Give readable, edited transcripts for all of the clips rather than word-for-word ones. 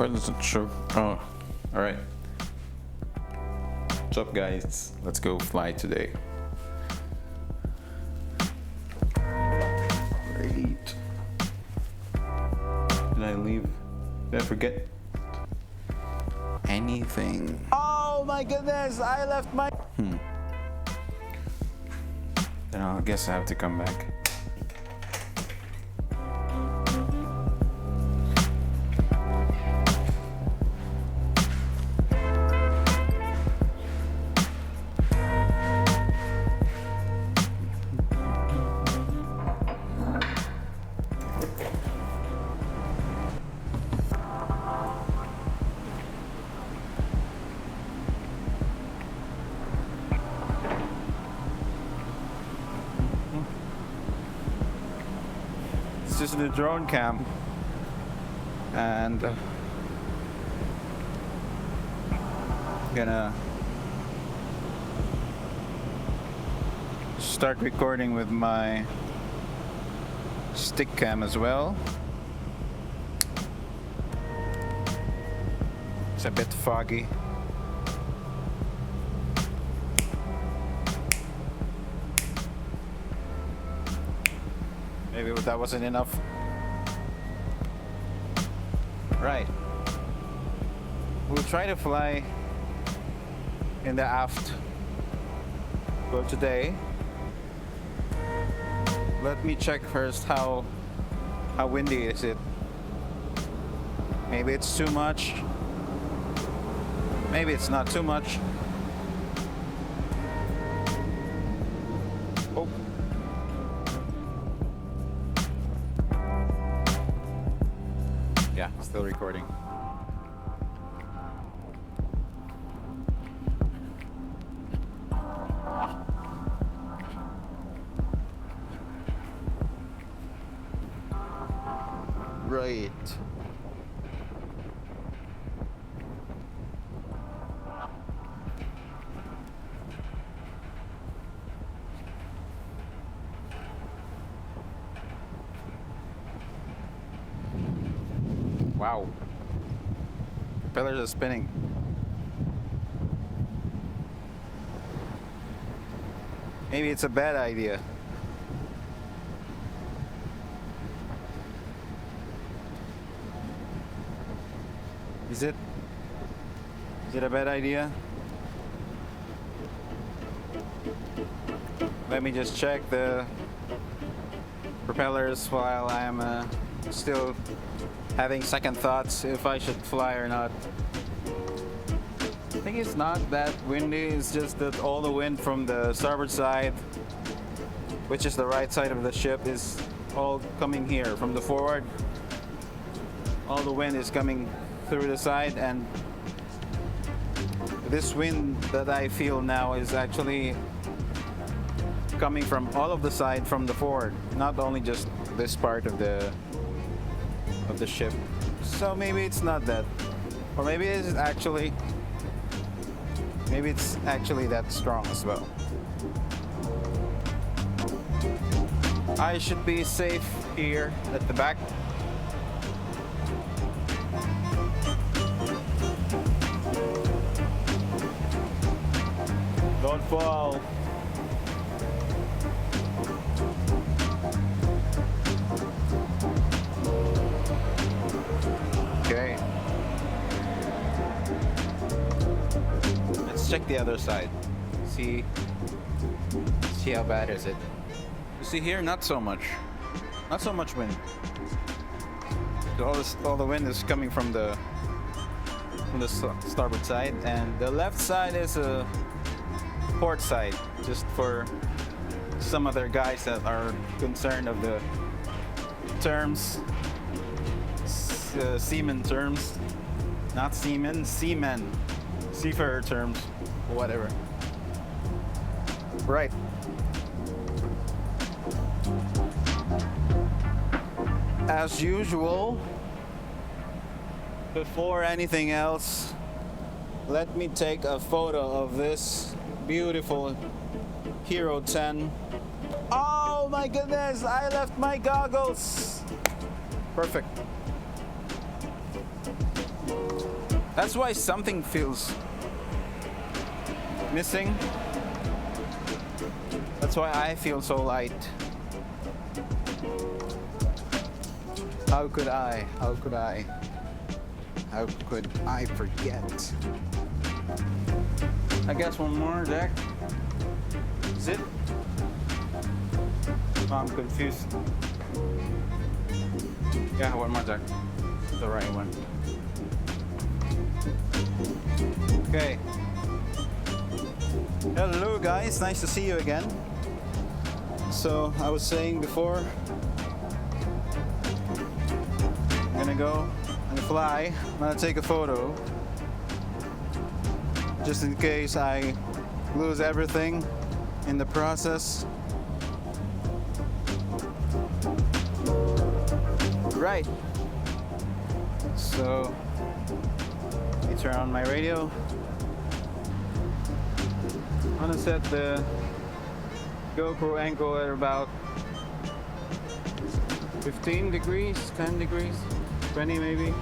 Why does it show? Oh, alright. What's up, guys? Let's go fly today. Great. Did I leave? Did I forget anything? Oh my goodness! I left my. Then I guess I have to come back. This is the drone cam, and gonna start recording with my stick cam as well. It's a bit foggy. Maybe that wasn't enough. Right. We'll try to fly in the aft for today. Let me check first how windy is it. Maybe it's too much. Maybe it's not too much. Oh. Yeah, still recording. Right. Wow. Propellers are spinning. Maybe it's a bad idea. Is it? Is it a bad idea? Let me just check the propellers while I am still having second thoughts if I should fly or not. I think it's not that windy, it's just that all the wind from the starboard side, which is the right side of the ship, is all coming here from the forward. All the wind is coming through the side, and this wind that I feel now is actually coming from all of the side from the forward, not only just this part of the ship. So maybe it's not that, or maybe it's actually that strong as well. I should be safe here at the back. Don't fall. Okay. Let's check the other side. See how bad is it. You see here, not so much. Not so much wind. All the wind is coming from the starboard side, and the left side is a port side, just for some other guys that are concerned of the terms, seaman terms, not seamen, seamen, seafarer terms, whatever. Right. As usual, before anything else, let me take a photo of this beautiful Hero 10. Oh my goodness, I left my goggles. Perfect. That's why something feels missing. That's why I feel so light. How could I? How could I? How could I forget? I guess one more deck. Is it? Oh, I'm confused. Yeah, one more deck. The right one. Okay. Hello guys, nice to see you again. So I was saying before, I'm gonna go and fly. I'm gonna take a photo just in case I lose everything in the process. Right. So let me turn on my radio. I'm gonna set the GoPro angle at about 15 degrees, 10 degrees, 20 maybe.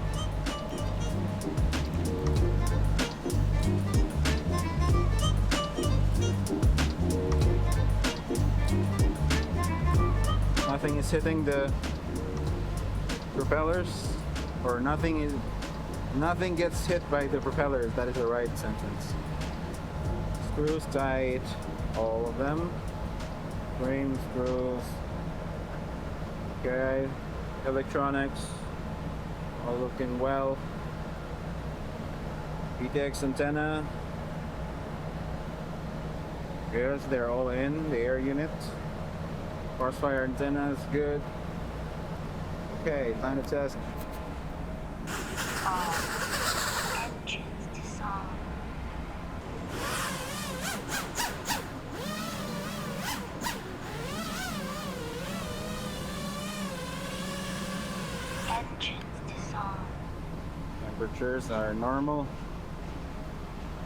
Nothing is hitting the propellers, or nothing gets hit by the propellers. That is the right sentence. Screws tight, all of them. Frame screws. Okay, electronics all looking well. PTX antenna. Yes, they're all in the air unit. Crossfire antenna is good. Okay, time to test. Entrance to song. Entrance to song. Temperatures are normal.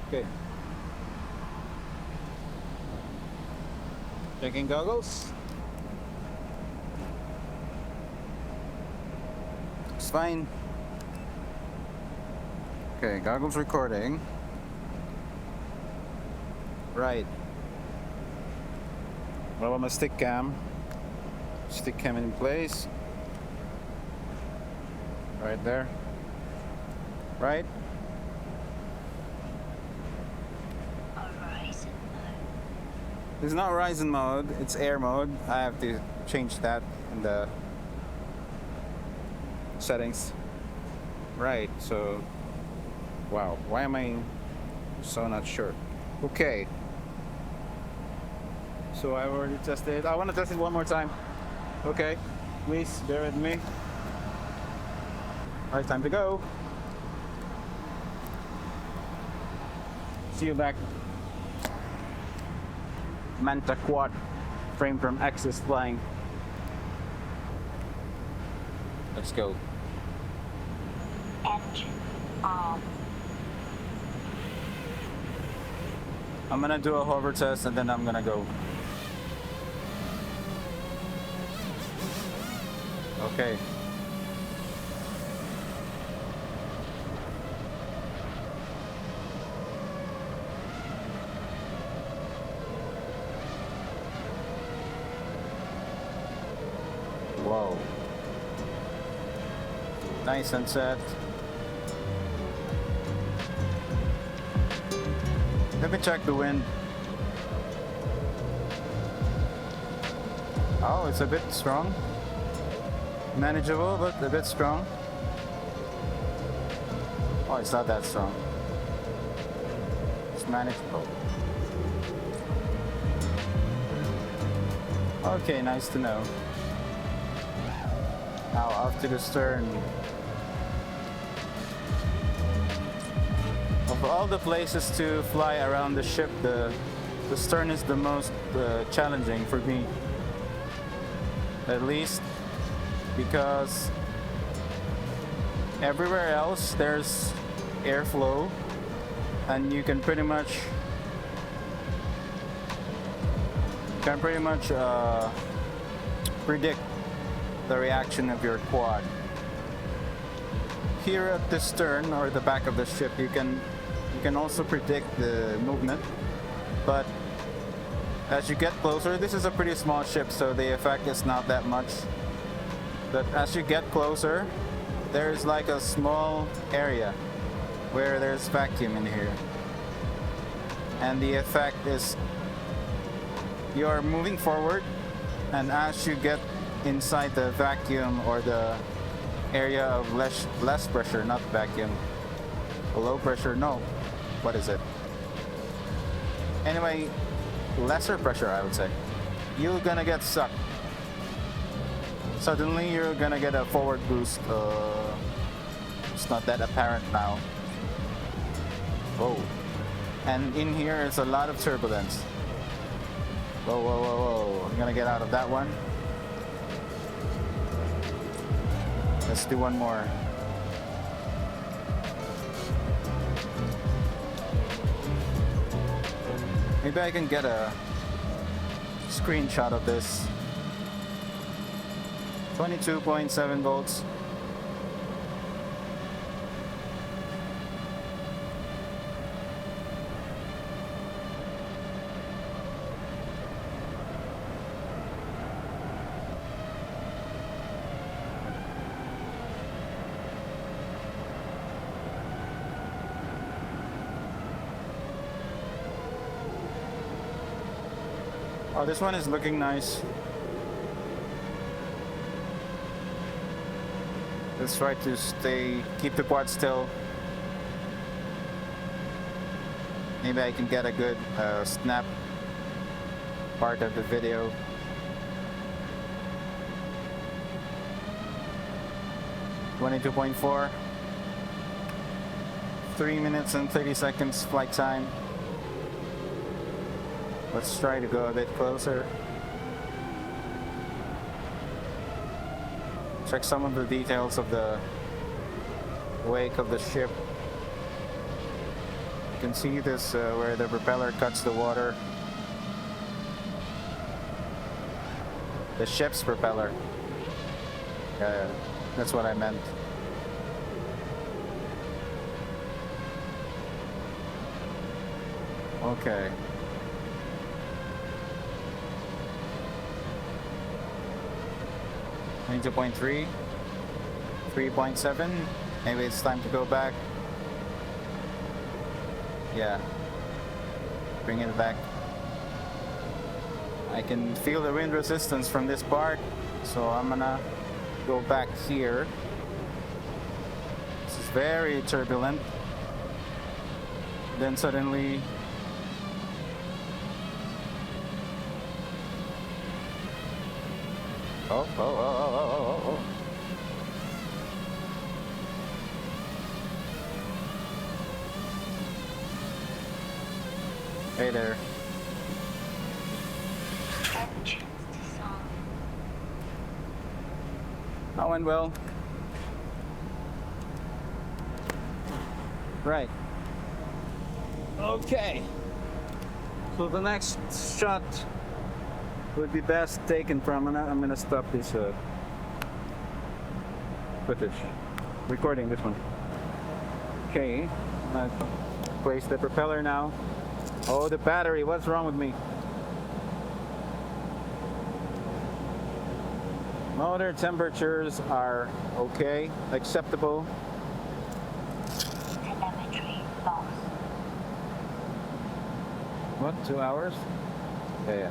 Okay. Checking goggles. It's fine. Okay, goggles recording. Right. What about my stick cam? Stick cam in place. Right there. Right? Horizon mode. It's not horizon mode, it's air mode. I have to change that in the settings. Right, so wow, why am I so not sure? Okay. So I already tested it. I want to test it one more time. Okay, please bear with me. Alright, time to go. See you back. Manta quad frame from Axis flying. Let's go. Engine on. I'm gonna do a hover test and then I'm gonna go. Okay. Whoa. Nice sunset. Let me check the wind. Oh, it's a bit strong. Manageable, but a bit strong. Oh, it's not that strong. It's manageable. Okay, nice to know. Now off to the stern. Of all the places to fly around the ship, the stern is the most challenging for me. At least because everywhere else there's airflow and you can pretty much predict the reaction of your quad. here at the stern or the back of the ship, you can also predict the movement, but as you get closer, this is a pretty small ship, so the effect is not that much. But as you get closer, there's like a small area where there's vacuum in here, and the effect is you're moving forward, and as you get inside the vacuum or the area of less pressure, not vacuum, low pressure, no, what is it? Anyway, lesser pressure, I would say. You're gonna get sucked. Suddenly, you're gonna get a forward boost. It's not that apparent now. Whoa. And in here is a lot of turbulence. Whoa, whoa, whoa, whoa. I'm gonna get out of that one. Let's do one more. Maybe I can get a screenshot of this. 22.7 volts. Oh, this one is looking nice. Let's try to keep the quad still. Maybe I can get a good snap part of the video. (22.4). 3 minutes and 30 seconds flight time. Let's try to go a bit closer. Check some of the details of the wake of the ship. You can see this where the propeller cuts the water. The ship's propeller. Yeah, that's what I meant. Okay. (2.3), 3.7. Maybe it's time to go back. Yeah. Bring it back. I can feel the wind resistance from this part, so I'm gonna go back here. This is very turbulent. Then suddenly Oh. Hey there. Engines disarmed. That went well. Right. Okay. So the next shot would be best taken from, and I'm gonna stop this footage. Recording this one. Okay. I'm gonna place the propeller now. Oh, the battery, what's wrong with me? Motor temperatures are okay, acceptable. Telemetry lost. What, 2 hours? Yeah.